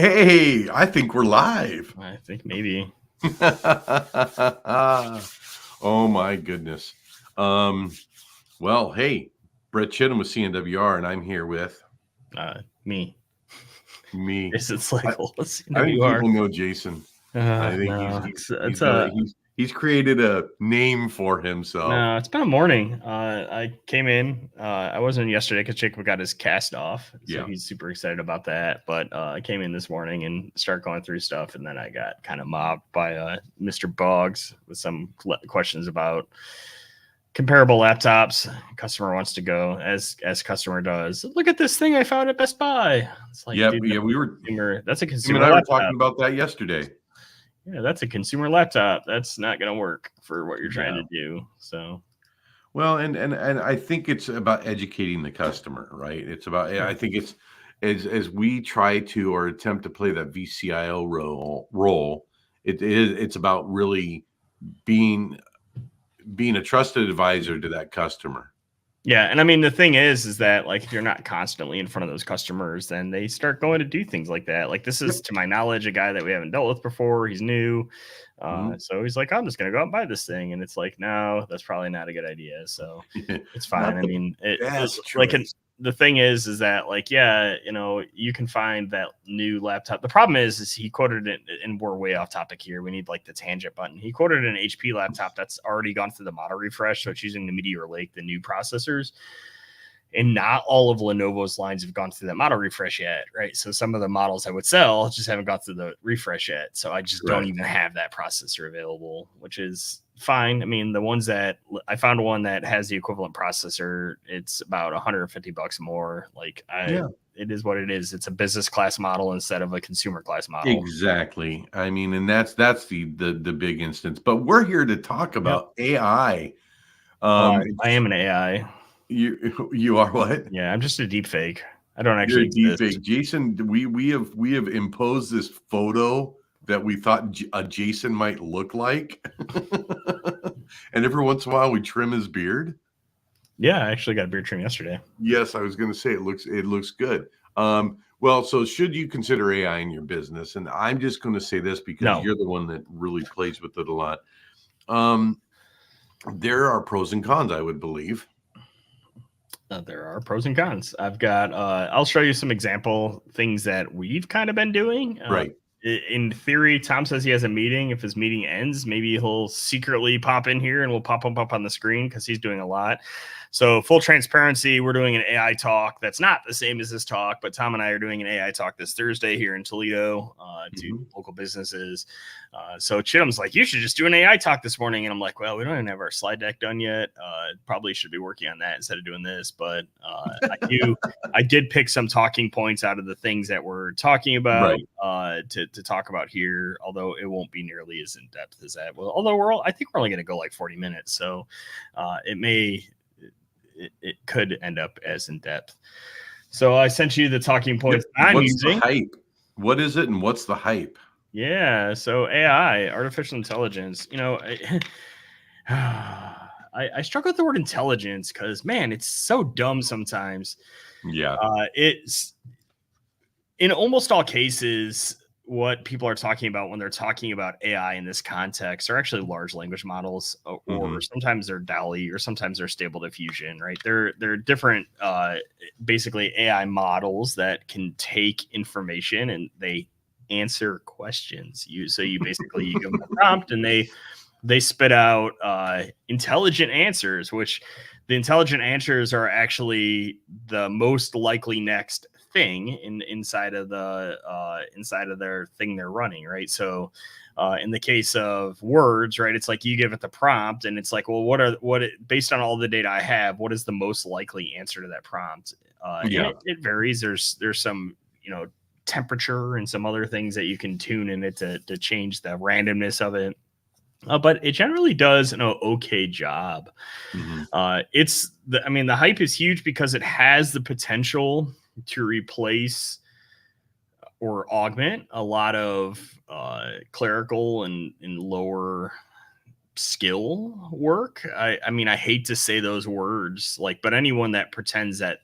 Hey, I think we're live. I think maybe. Oh my goodness. Well, hey, Brett Chittum with CNWR, and I'm here with Me. me. Is it like I, I think CNWR? people know Jason. I think No, he's created a name for himself. it's been a morning. I came in. I wasn't in yesterday because Jacob got his cast off, so Yeah. he's super excited about that. But I came in this morning and started going through stuff, and then I got kind of mobbed by Mr. Boggs with some questions about comparable laptops. Customer wants to go as customer does. Look at this thing I found at Best Buy. It's like, Yep. dude, Yeah, we were. that's a Him consumer and I were laptop. talking about that yesterday. Yeah, that's a consumer laptop. That's not going to work for what you're trying to do. So, well, and I think it's about educating the customer, right? It's about. I think it's as we try to or attempt to play that VCIO role. It's about really being a trusted advisor to that customer. yeah, and I mean the thing is that like if you're not constantly in front of those customers, then they start going to do things like that. Like this is, to my knowledge, a guy that we haven't dealt with before. He's new, so he's like, I'm just gonna go out and buy this thing, and it's like, no, that's probably not a good idea. So it's fine. I mean, the thing is that like, yeah, you can find that new laptop. The problem is he quoted it, and we're way off topic here. We need like the tangent button. He quoted an HP laptop that's already gone through the model refresh, so it's using the Meteor Lake, the new processors. And not all of Lenovo's lines have gone through that model refresh yet, right? So some of the models I would sell just haven't gone through the refresh yet. So I just don't even have that processor available, which is fine. I mean, the ones that I found one that has the equivalent processor, it's about $150 more. Like it is what it is. It's a business class model instead of a consumer class model. Exactly. I mean, and that's the big instance. But we're here to talk about AI. I am an AI. You are what? Yeah, I'm just a deep fake. I don't actually You're a deep fake. Jason, we have imposed this photo that we thought Jason might look like. And every once in a while we trim his beard. Yeah, I actually got a beard trim yesterday. Yes, I was going to say it looks good. Well, so should you consider AI in your business? And I'm just going to say this because you're the one that really plays with it a lot. There are pros and cons, I would believe. There are pros and cons. I've got, I'll show you some example things that we've kind of been doing. Right. In theory, Tom says he has a meeting. If his meeting ends, maybe he'll secretly pop in here and we'll pop him up on the screen because he's doing a lot. So full transparency, we're doing an AI talk that's not the same as this talk, but Tom and I are doing an AI talk this Thursday here in Toledo to local businesses. So Chittum's like, you should just do an AI talk this morning. And I'm like, well, we don't even have our slide deck done yet. Probably should be working on that instead of doing this. But I did pick some talking points out of the things that we're talking about to talk about here, although it won't be nearly as in depth as that. Well, although I think we're only going to go like 40 minutes. So it could end up as in depth. So I sent you the talking points I'm using. The hype? What is it and what's the hype? Yeah, so AI, artificial intelligence, I struggle with the word intelligence because, man, it's so dumb sometimes. Yeah. It's in almost all cases, what people are talking about when they're talking about AI in this context are actually large language models, or sometimes they're DALL-E, or sometimes they're Stable Diffusion, right? They're different, basically AI models that can take information and they answer questions. So you basically you give them a prompt and they spit out intelligent answers, which the intelligent answers are actually the most likely next thing inside of their thing they're running, right? So in the case of words, right, it's like you give it the prompt and it's like, well, based on all the data I have, what is the most likely answer to that prompt? It varies. There's some temperature and some other things that you can tune in it to change the randomness of it. But it generally does an okay job. The hype is huge because it has the potential to replace or augment a lot of clerical and lower skill work. I mean, I hate to say those words, but anyone that pretends that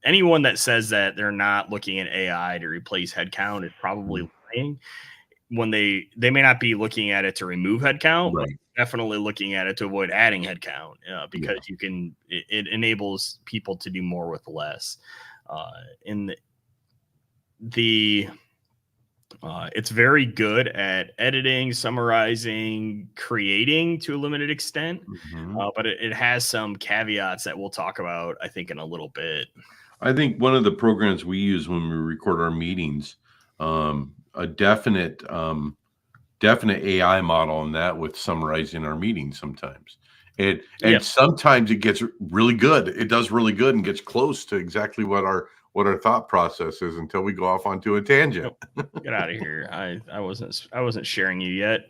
anyone that says that they're not looking at AI to replace headcount is probably lying. When they may not be looking at it to remove headcount, but definitely looking at it to avoid adding headcount, because it enables people to do more with less. It's very good at editing, summarizing, creating to a limited extent, but it has some caveats that we'll talk about, I think, in a little bit. I think one of the programs we use when we record our meetings, a definite AI model on that with summarizing our meetings sometimes. And sometimes it gets really good. It does really good and gets close to exactly what our thought process is until we go off onto a tangent. Get out of here. I wasn't sharing you yet.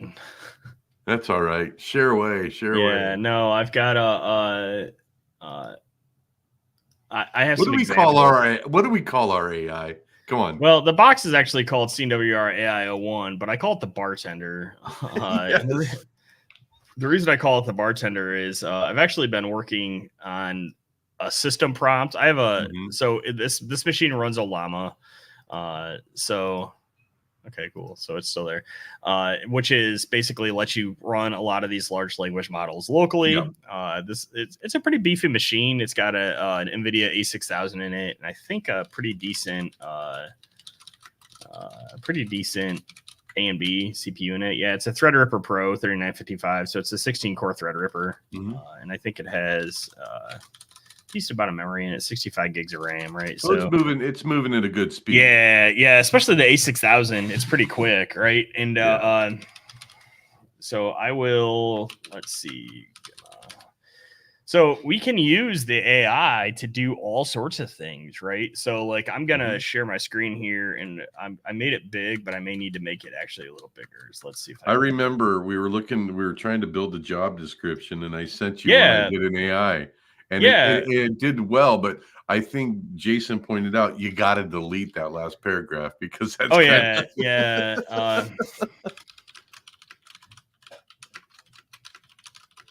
That's all right. Share away. Yeah, no, I've got I have some examples. What do we call our AI? Come on. Well, the box is actually called CWR AI01, but I call it the bartender. The reason I call it the bartender is I've actually been working on a system prompt. I have so this machine runs a llama. Okay, cool. So it's still there, which is basically lets you run a lot of these large language models locally. It's a pretty beefy machine. It's got an NVIDIA A6000 in it, and I think a pretty decent AMD CPU in it. Yeah, it's a Threadripper Pro 3955, so it's a 16-core Threadripper, and I think it has decent amount of memory in it, 65 gigs of RAM, right? So it's moving at a good speed. Yeah, especially the A6000. It's pretty quick, right? And so I will, let's see. So we can use the AI to do all sorts of things, right? So like I'm gonna share my screen here, and I made it big, but I may need to make it actually a little bigger. So let's see if I remember we were trying to build a job description, and I sent you one I did an AI. And it did well, but I think Jason pointed out you got to delete that last paragraph because that's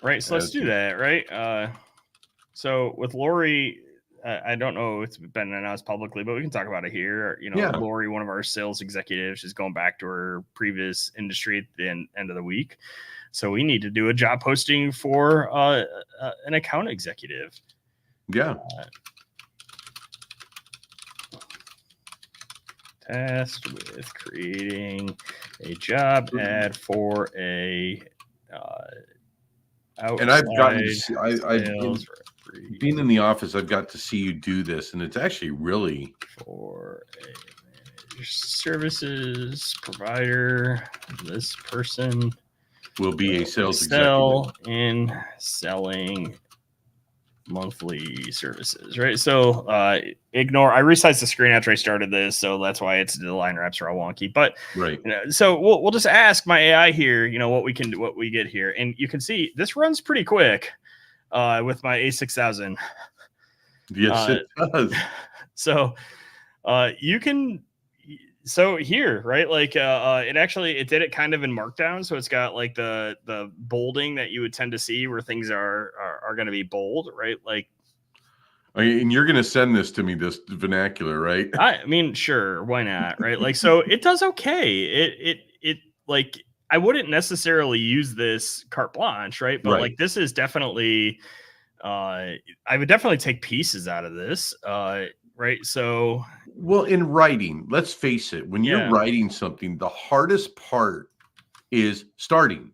right. So let's do that, right? So with Lori, I don't know if it's been announced publicly, but we can talk about it here. Lori, one of our sales executives, is going back to her previous industry at the end of the week. So we need to do a job posting for an account executive. Tasked with creating a job ad for a and I've gotten to see, being in the office, I've got to see you do this, and it's actually really for a services provider. This person will be a sales executive in selling monthly services, right? So I resized the screen after I started this, so that's why the line wraps are all wonky. But so we'll just ask my AI here, what we get here, and you can see this runs pretty quick with my A6000. Yes, it does. So you can. So here, right? Like it did it kind of in Markdown. So it's got like the bolding that you would tend to see where things are going to be bold, right? Like, and you're going to send this to me, this vernacular, right? I mean, sure, why not, right? Like, so it does okay. It like I wouldn't necessarily use this carte blanche, right? But like this is definitely, I would definitely take pieces out of this, right? So. Well, in writing, let's face it, when you're writing something, the hardest part is starting.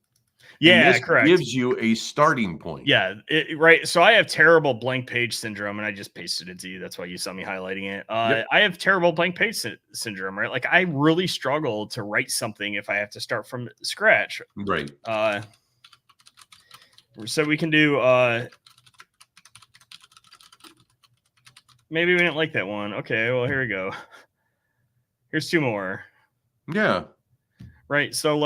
Yeah, correct. Gives you a starting point. Yeah, right. So I have terrible blank page syndrome, and I just pasted it to you. That's why you saw me highlighting it. I have terrible blank page syndrome, right? Like I really struggle to write something if I have to start from scratch. Right. So we can do maybe we didn't like that one. Okay, well, here we go. Here's two more. Yeah. Right. So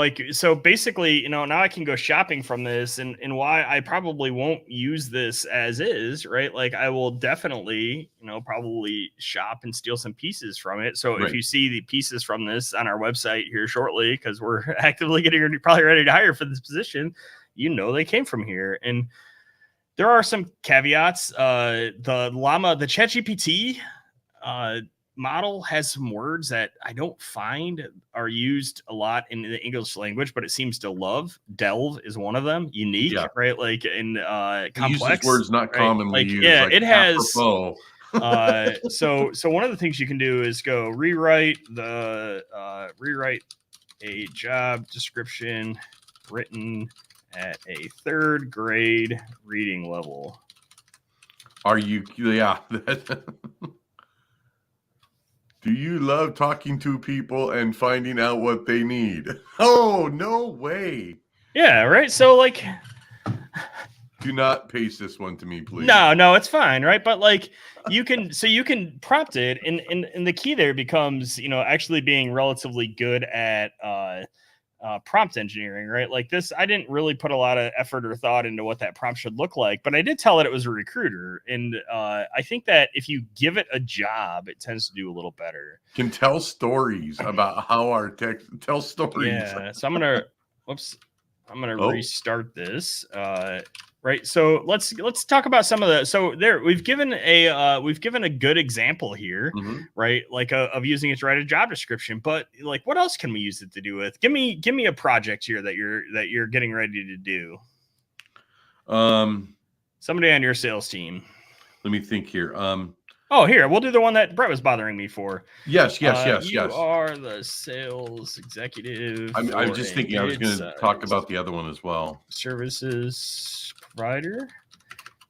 basically, now I can go shopping from this, and why I probably won't use this as is, right? Like I will definitely, probably shop and steal some pieces from it. So if you see the pieces from this on our website here shortly, because we're actively probably ready to hire for this position, they came from here. And there are some caveats. The ChatGPT model has some words that I don't find are used a lot in the English language, but it seems to love. Delve is one of them. Unique, Yeah. right? Like in It uses complex words not right? commonly Like, used, yeah, like it has. apropos. So one of the things you can do is go rewrite a job description written at a 3rd grade reading level. Are you? Yeah. Do you love talking to people and finding out what they need? Oh, no way. Yeah, right. So like, do not paste this one to me, please. No, it's fine, right? But like you can prompt it, and the key there becomes, actually being relatively good at prompt engineering, right? Like this, I didn't really put a lot of effort or thought into what that prompt should look like, but I did tell it was a recruiter, and I think that if you give it a job, it tends to do a little better. Can tell stories about how our tech tell stories. Yeah, so I'm gonna restart this. Right. So let's talk about some of the. So there, we've given a good example here, right? Like of using it to write a job description. But like, what else can we use it to do with? Give me a project here that you're getting ready to do. Somebody on your sales team. Let me think here. Oh, here, we'll do the one that Brett was bothering me for. Yes. You are the sales executive. I'm just thinking I was going to talk about the other one as well. Services provider.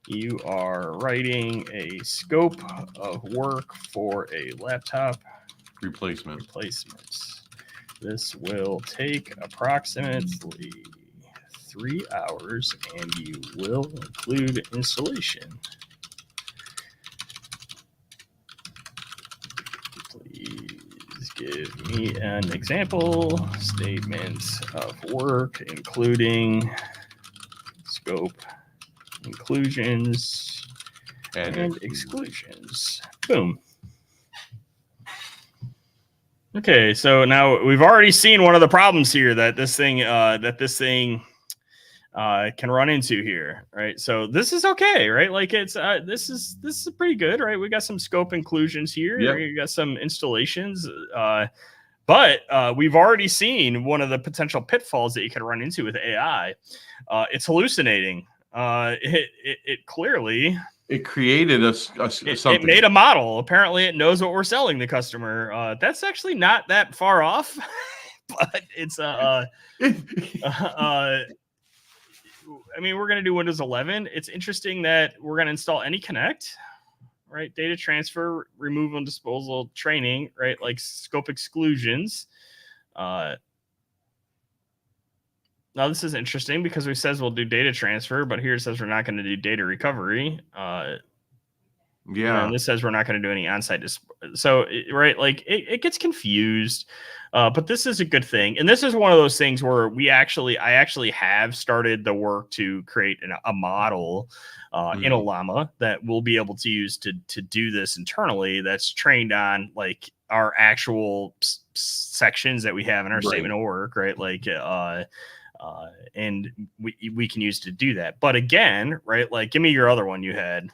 You are writing a scope of work for a laptop replacement. This will take approximately 3 hours, and you will include installation. Please give me an example statement of work, including scope, inclusions, and exclusions. Boom. Okay, so now we've already seen one of the problems here that this thing can run into here, right? So this is okay, right? Like it's this is pretty good, right? We got some scope inclusions here. Yep. We got some installations, but we've already seen one of the potential pitfalls that you could run into with AI. It's hallucinating. It clearly created something. It made a model. Apparently, it knows what we're selling the customer. That's actually not that far off, but it's I mean, we're going to do Windows 11. It's interesting that we're going to install AnyConnect, right? Data transfer, removal and disposal, training, right? Like scope exclusions. Now, this is interesting because we says we'll do data transfer, but here it says we're not going to do data recovery. And this says we're not going to do any on-site so right, like it gets confused, but this is a good thing, and this is one of those things where I actually have started the work to create a model in a llama that we'll be able to use to do this internally. That's trained on like our actual sections that we have in our statement of work, right? Like and we can use to do that. But again, right, like give me your other one you had.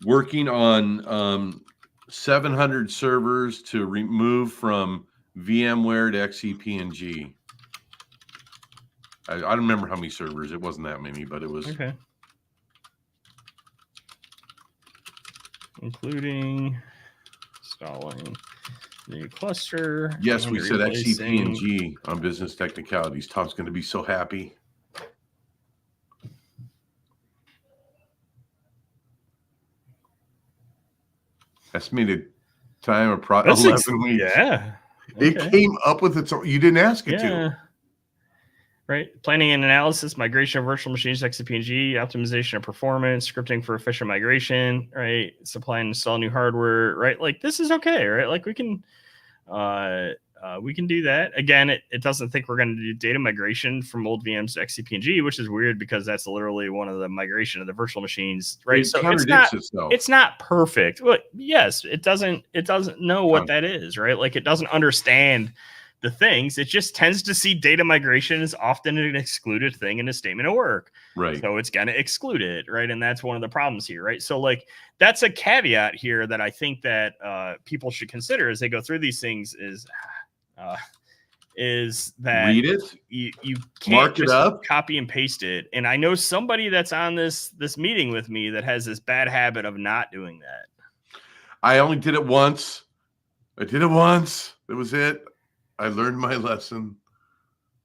Working on 700 servers to remove from VMware to XCP&G. I don't remember how many servers. It wasn't that many, but it was okay. Including installing new cluster. Yes, we said XCP&G on Business Technicalities. Tom's going to be so happy. Estimated time of 11 weeks. Yeah. Okay. It came up with its own. You didn't ask it to. Right. Planning and analysis, migration of virtual machines to XCP&G, optimization of performance, scripting for efficient migration, right? Supply and install new hardware, right? Like this is okay, right? Like we can do that. Again, it doesn't think we're going to do data migration from old VMs to XCP&G, which is weird because that's literally one of the migration of the virtual machines, right? So it's not perfect. Well, yes, it doesn't know what that is, right? Like it doesn't understand the things, it just tends to see data migration is often an excluded thing in a statement of work. Right. So it's going to exclude it, right? And that's one of the problems here, right? So like that's a caveat here that I think that people should consider as they go through these things is that read it, you can't mark just it up, copy and paste it. And I know somebody that's on this meeting with me that has this bad habit of not doing that. I only did it once. I did it once. That was it. I learned my lesson.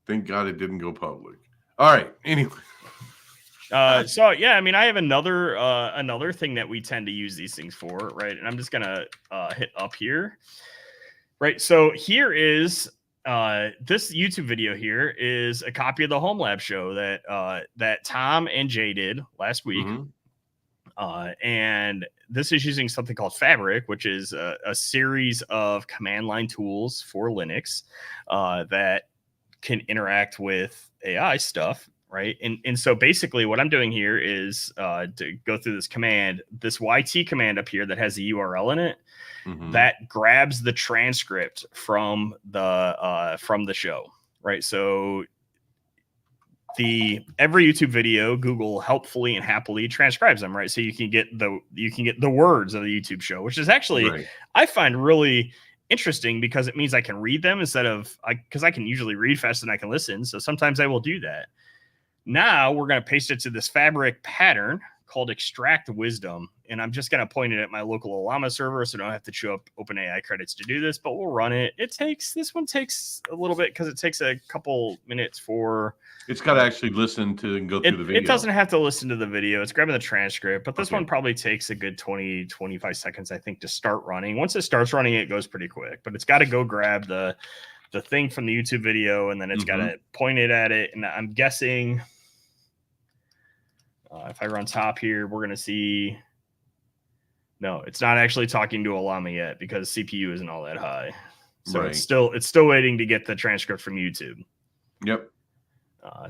Thank God it didn't go public. All right. Anyway. So yeah, I mean, I have another thing that we tend to use these things for, right? And I'm just gonna hit up here, right? So here is this YouTube video here is a copy of the Home Lab show that Tom and Jay did last week. And this is using something called Fabric, which is a series of command line tools for Linux that can interact with AI stuff, right? And so basically what I'm doing here is to go through this command, this YT command up here that has a URL in it that grabs the transcript from the show, right? So every YouTube video, Google helpfully and happily transcribes them, right? So you can get the words of the YouTube show, which is actually I find really interesting because it means I can read them instead of because I can usually read faster than I can listen. So sometimes I will do that. Now we're going to paste it to this Fabric pattern called Extract Wisdom. And I'm just going to point it at my local Llama server so I don't have to chew up OpenAI credits to do this, but we'll run it. This one takes a little bit because it takes a couple minutes for... It's got to actually listen to and go through the video. It doesn't have to listen to the video. It's grabbing the transcript, but this one probably takes a good 20, 25 seconds, I think, to start running. Once it starts running, it goes pretty quick, but it's got to go grab the thing from the YouTube video, and then it's got to point it at it. And I'm guessing if I run top here, we're going to see... No, it's not actually talking to a llama yet because CPU isn't all that high. So it's still waiting to get the transcript from YouTube. Yep.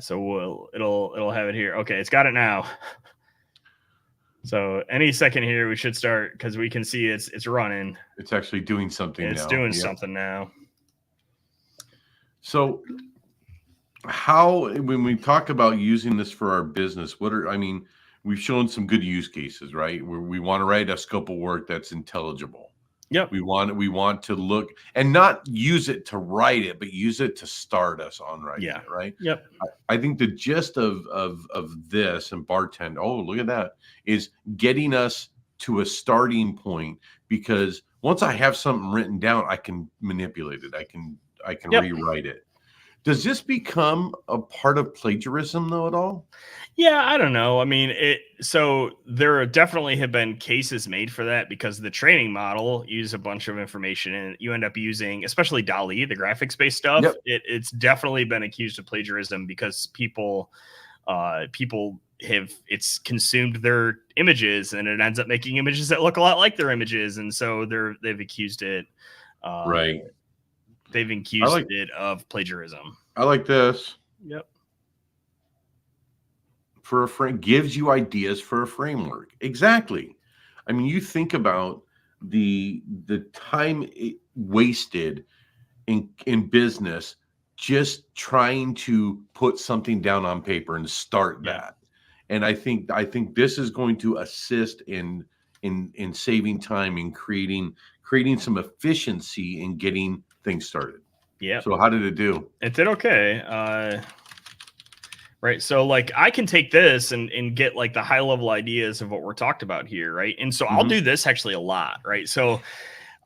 So it'll have it here. Okay, it's got it now. So any second here we should start because we can see it's running. It's actually doing something now. It's doing something now. So when we talk about using this for our business, we've shown some good use cases, right? Where we want to write a scope of work that's intelligible. Yep. We want to look and not use it to write it, but use it to start us on writing it, right? Yep. I think the gist of this and bartend, oh, look at that, is getting us to a starting point, because once I have something written down, I can manipulate it. I can rewrite it. Does this become a part of plagiarism, though, at all? Yeah, I don't know. I mean, so there definitely have been cases made for that because the training model uses a bunch of information, and you end up using, especially DALL-E, the graphics-based stuff. Yep. It's definitely been accused of plagiarism because people it's consumed their images, and it ends up making images that look a lot like their images, and so they've accused it. Right. They've accused it of plagiarism. I like this. Yep. For a frame, gives you ideas for a framework. Exactly. I mean, you think about the time wasted in business just trying to put something down on paper and start that. And I think this is going to assist in saving time and creating some efficiency in getting things started. Yeah. So how did it do? It did okay. Right. So like I can take this and get like the high level ideas of what we're talked about here. Right. And so I'll do this actually a lot. Right. So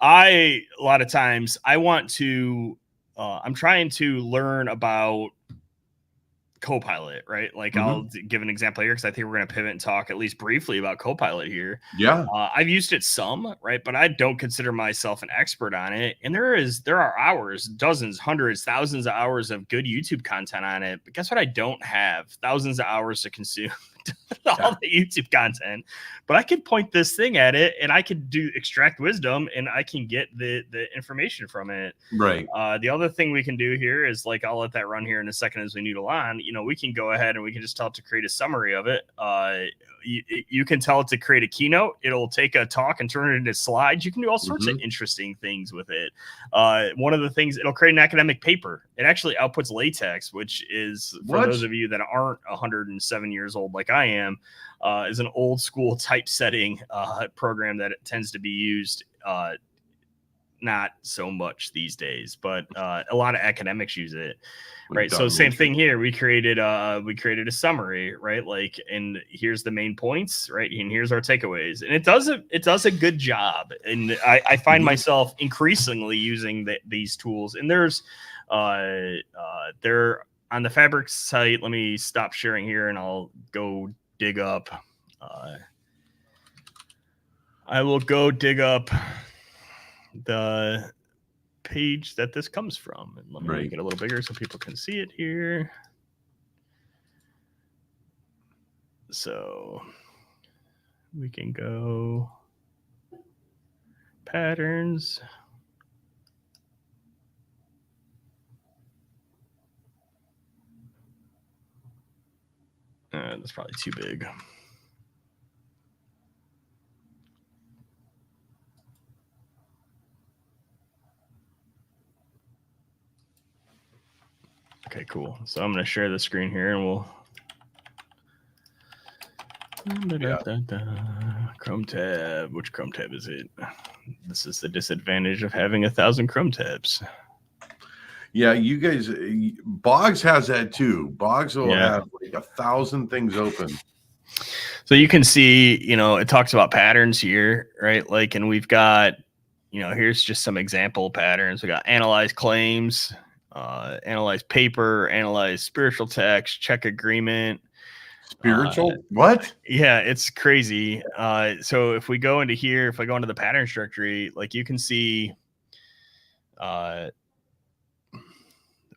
a lot of times I want to, I'm trying to learn about Copilot, right? Like I'll give an example here because I think we're going to pivot and talk at least briefly about Copilot here. Yeah. I've used it some, right? But I don't consider myself an expert on it. And there are hours, dozens, hundreds, thousands of hours of good YouTube content on it. But guess what? I don't have thousands of hours to consume all the YouTube content, but I can point this thing at it and I can extract wisdom and I can get the information from it. Right. The other thing we can do here is like, I'll let that run here in a second as we noodle on. We can go ahead and we can just tell it to create a summary of it. You can tell it to create a keynote. It'll take a talk and turn it into slides. You can do all sorts of interesting things with it. One of the things, it'll create an academic paper. It actually outputs LaTeX, which is, for those of you that aren't 107 years old like I am, is an old school typesetting program that it tends to be used not so much these days, but a lot of academics use it, right? So same thing here. We created a summary, right? Like, and here's the main points, right? And here's our takeaways, and it does a good job. And I find myself increasingly using these tools. And they're on the Fabric site. Let me stop sharing here, and I'll go dig up. I will go dig up the page that this comes from, and let me make it a little bigger so people can see it here. So we can go patterns. That's probably too big. Okay, cool. So I'm going to share the screen here, and we'll Chrome tab. Which Chrome tab is it? This is the disadvantage of having 1,000 Chrome tabs. Yeah, you guys, Boggs has that too. Boggs will have like 1,000 things open. So you can see, it talks about patterns here, right? Like, and we've got, here's just some example patterns. We got analyze claims, analyze paper, analyze spiritual text, check agreement. Spiritual? What? Yeah, it's crazy. So if we go into here, if I go into the patterns directory, like you can see,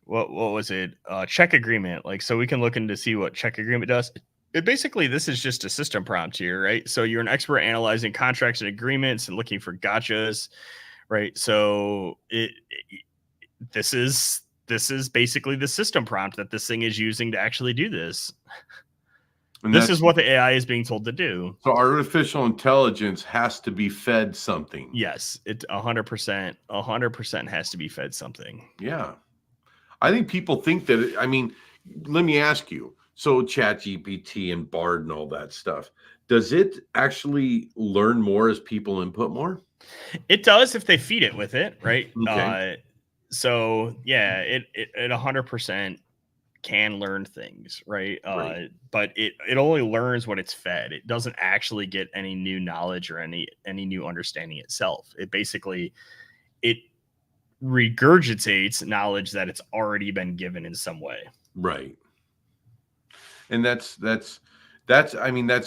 what was it? Check agreement. Like, so we can look into see what check agreement does. Basically, this is just a system prompt here, right? So you're an expert analyzing contracts and agreements and looking for gotchas, right? So this is basically the system prompt that this thing is using to actually do this. And this is what the AI is being told to do. So artificial intelligence has to be fed something. Yes, it 100% has to be fed something. Yeah. I think people think that, let me ask you. So ChatGPT and Bard and all that stuff, does it actually learn more as people input more? It does if they feed it with it, right? Okay. So yeah, it 100% can learn things, right? But it only learns what it's fed. It doesn't actually get any new knowledge or any new understanding itself. It basically regurgitates knowledge that it's already been given in some way. Right. And that's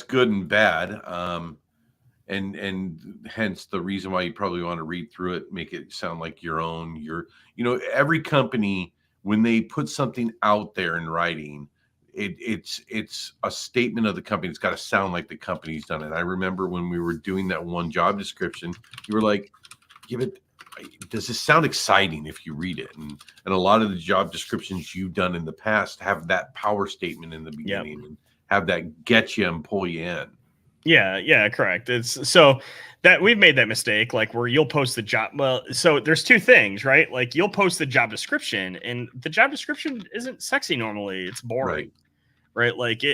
good and bad. And hence the reason why you probably want to read through it, make it sound like your own. Every company, when they put something out there in writing, it's a statement of the company. It's got to sound like the company's done it. I remember when we were doing that one job description, you were like, does this sound exciting if you read it? And a lot of the job descriptions you've done in the past have that power statement in the beginning and have that get you and pull you in. Yeah, correct. It's so that we've made that mistake, like where you'll post the job. Well, so there's two things, right? Like you'll post the job description, and the job description isn't sexy normally. It's boring, right? Like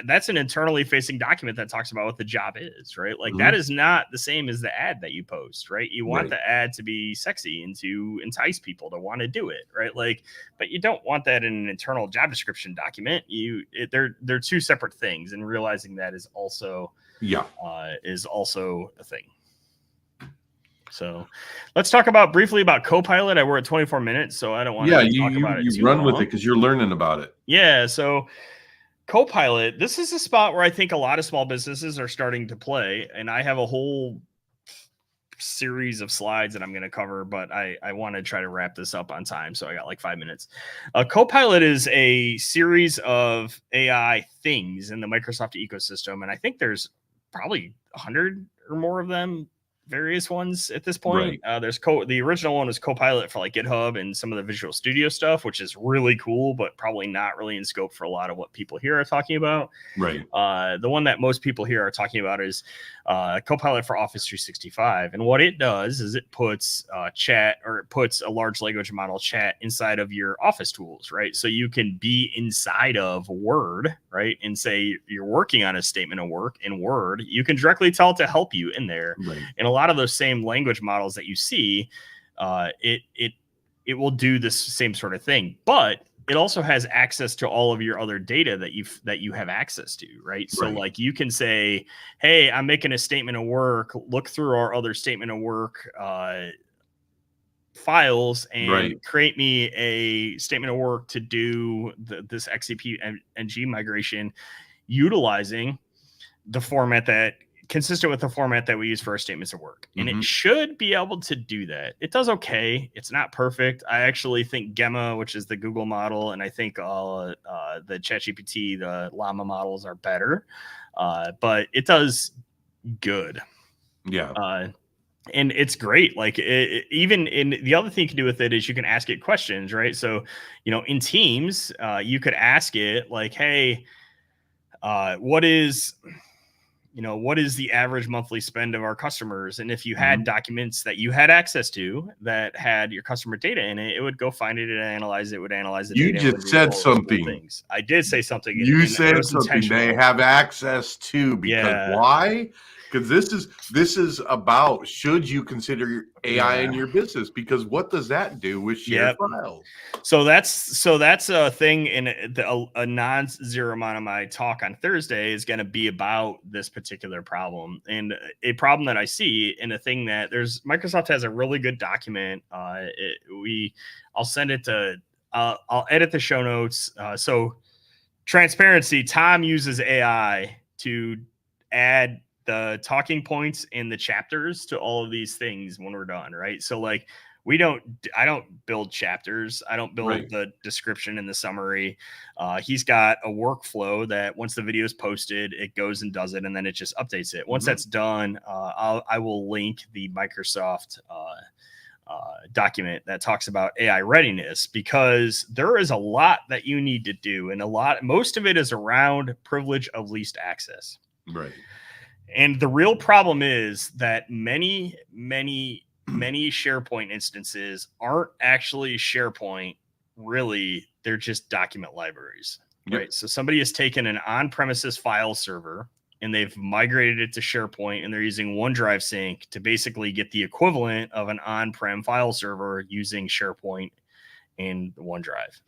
that's an internally facing document that talks about what the job is, right? Like that is not the same as the ad that you post, right? You want the ad to be sexy and to entice people to want to do it, right? Like, but you don't want that in an internal job description document. They're two separate things, and realizing that is also a thing. So let's talk briefly about Copilot. We're at 24 minutes, so I don't want to talk about it too run long. with it because you're learning about it. Yeah, so Copilot, this is a spot where I think a lot of small businesses are starting to play, and I have a whole series of slides that I'm going to cover, but I want to try to wrap this up on time. So I got like 5 minutes. Copilot is a series of AI things in the Microsoft ecosystem. And I think there's probably 100 or more of them, various ones at this point. Right. There's the original one is Copilot for like GitHub and some of the Visual Studio stuff, which is really cool, but probably not really in scope for a lot of what people here are talking about. Right. The one that most people here are talking about is Copilot for Office 365. And what it does is it puts it puts a large language model chat inside of your Office tools, right? So you can be inside of Word, right? And say you're working on a statement of work in Word. You can directly tell it to help you in there. Right. And a lot of those same language models that you see, it will do this same sort of thing, but it also has access to all of your other data that you have access to, right? So like you can say, hey, I'm making a statement of work, look through our other statement of work files and create me a statement of work to do this XCP NG migration utilizing the format that consistent with the format that we use for our statements of work. And it should be able to do that. It does okay. It's not perfect. I actually think Gemma, which is the Google model, and I think the ChatGPT, the Llama models are better, but it does good. Yeah. And it's great. Like even in the other thing you can do with it is you can ask it questions, right? So, in Teams, you could ask it like, hey, what is the average monthly spend of our customers? And if you had documents that you had access to that had your customer data in it, it would go find it and analyze it. It would analyze the data. You just said something. Things. I did say something. You said something they have access to because why? Because this is about should you consider AI in your business? Because what does that do with shared files? So that's a thing in a non-zero amount of my talk on Thursday is going to be about this particular problem, and a problem that I see, and a thing that Microsoft has a really good document. I'll send it to I'll edit the show notes. So transparency, Tom uses AI to add the talking points and the chapters to all of these things when we're done, right? So like I don't build chapters. I don't build the description and the summary. He's got a workflow that once the video is posted, it goes and does it, and then it just updates it. Once that's done, I will link the Microsoft document that talks about AI readiness, because there is a lot that you need to do, and most of it is around privilege of least access. Right. And the real problem is that many SharePoint instances aren't actually SharePoint. Really, they're just document libraries, right? So somebody has taken an on-premises file server and they've migrated it to SharePoint, and they're using OneDrive Sync to basically get the equivalent of an on-prem file server using SharePoint in OneDrive.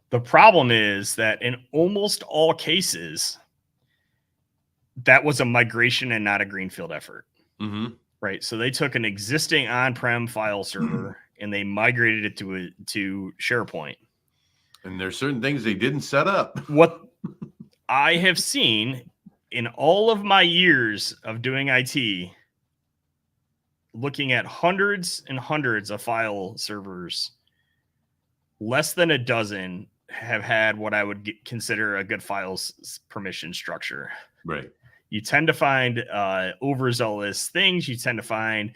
The problem is that in almost all cases, that was a migration and not a greenfield effort. Right. So they took an existing on-prem file server and they migrated it to SharePoint. And there's certain things they didn't set up. What I have seen in all of my years of doing IT, looking at hundreds and hundreds of file servers, less than a dozen have had what I would consider a good files permission structure. Right. You tend to find overzealous things. You tend to find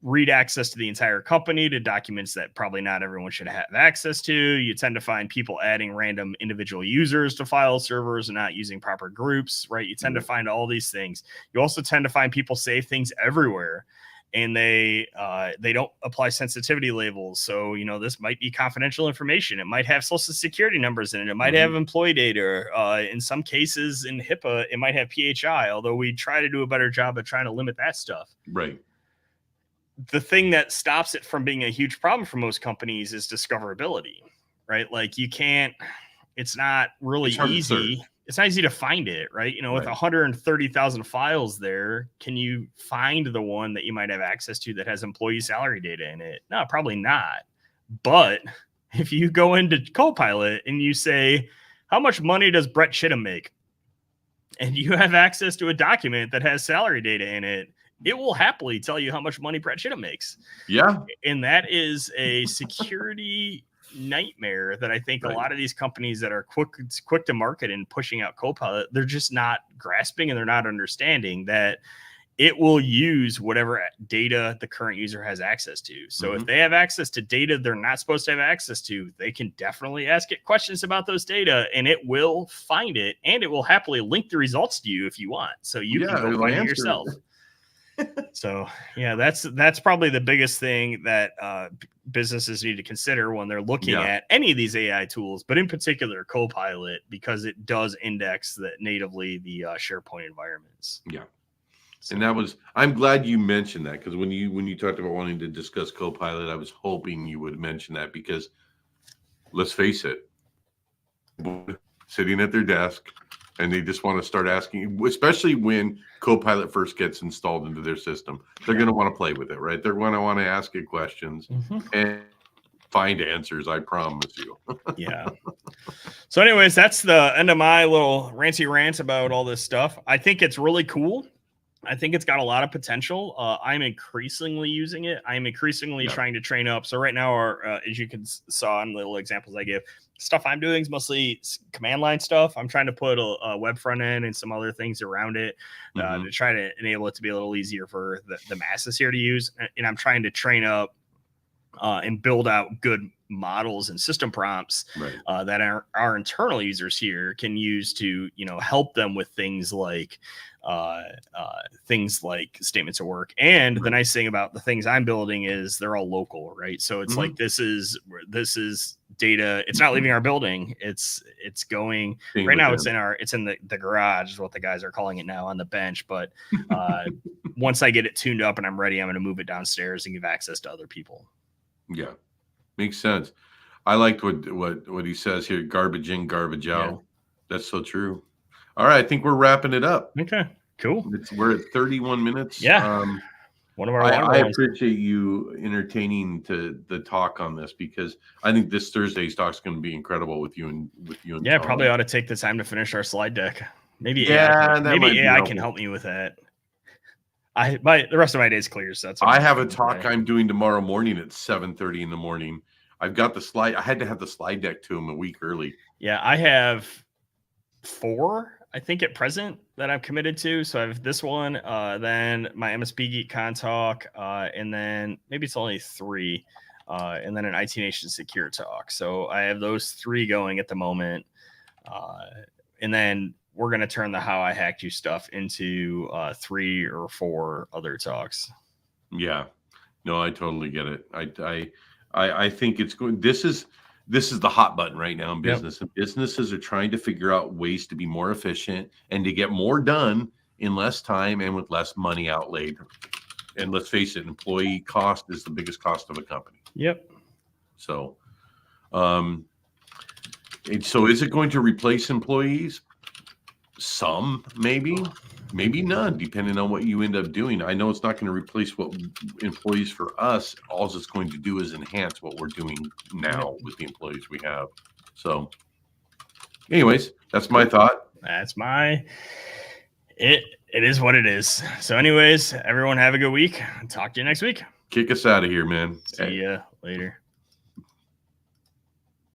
read access to the entire company to documents that probably not everyone should have access to. You tend to find people adding random individual users to file servers and not using proper groups, right? You tend to find all these things. You also tend to find people save things everywhere, and they don't apply sensitivity labels. So, this might be confidential information. It might have social security numbers in it. It might have employee data. In some cases in HIPAA, it might have PHI, although we try to do a better job of trying to limit that stuff. Right. The thing that stops it from being a huge problem for most companies is discoverability, right? Like it's not really easy. It's not easy to find it, right? With 130,000 files there, can you find the one that you might have access to that has employee salary data in it? No, probably not. But if you go into Copilot and you say, how much money does Brett Chittum make? And you have access to a document that has salary data in it, it will happily tell you how much money Brett Chittum makes. Yeah. And that is a security nightmare that I think a lot of these companies that are quick to market and pushing out Copilot, they're just not grasping and they're not understanding that it will use whatever data the current user has access to. So if they have access to data they're not supposed to have access to, they can definitely ask it questions about those data and it will find it and it will happily link the results to you if you want. So you can go find it yourself. So yeah, that's probably the biggest thing that businesses need to consider when they're looking at any of these AI tools, but in particular Copilot, because it does index natively the SharePoint environments. Yeah. So. And I'm glad you mentioned that, because when you talked about wanting to discuss Copilot, I was hoping you would mention that, because let's face it, sitting at their desk and they just want to start asking, especially when Copilot first gets installed into their system, they're going to want to play with it, right? They're going to want to ask it questions and find answers, I promise you. Yeah. So anyways, that's the end of my little ranty rant about all this stuff. I think it's really cool. I think it's got a lot of potential. I'm increasingly using it. I'm increasingly trying to train up. So right now, as you can saw in little examples I give, stuff I'm doing is mostly command line stuff. I'm trying to put a web front end and some other things around it to try to enable it to be a little easier for the masses here to use. And I'm trying to train up and build out good models and system prompts that our internal users here can use to, help them with things like statements of work. And the nice thing about the things I'm building is they're all local, right? So it's like this is data. It's not leaving our building. It's going right now. It's in the garage is what the guys are calling it now, on the bench. But once I get it tuned up and I'm ready, I'm going to move it downstairs and give access to other people. Yeah, makes sense. I liked what he says here: garbage in, garbage out. That's so true. All right, I think we're wrapping it up. Okay, cool. We're at 31 minutes. Yeah. One of our I appreciate you entertaining the talk on this, because I think this Thursday's talk is going to be incredible with you and yeah, Tom. Probably ought to take the time to finish our slide deck. Maybe AI can help me with that. The rest of my day's clear. So I have a talk I'm doing tomorrow morning at 7:30 in the morning. I've got the slide. I had to have the slide deck to him a week early. Yeah, I have 4, I think, at present that I'm committed to. So I have this one, then my MSP Geek Con talk, and then maybe it's only 3, and then an IT Nation Secure talk. So I have those 3 going at the moment, and then we're going to turn the How I Hacked You stuff into 3 or 4 other talks. Yeah, no, I totally get it. I think it's going. This is the hot button right now in business. And businesses are trying to figure out ways to be more efficient and to get more done in less time and with less money outlaid. And let's face it, employee cost is the biggest cost of a company. Yep. So, so is it going to replace employees? Some, maybe none, depending on what you end up doing. I know it's not going to replace what employees for us. All it's going to do is enhance what we're doing now with the employees we have. So anyways, that's my thought. It is what it is. So anyways, everyone have a good week. Talk to you next week. Kick us out of here, man. See ya later.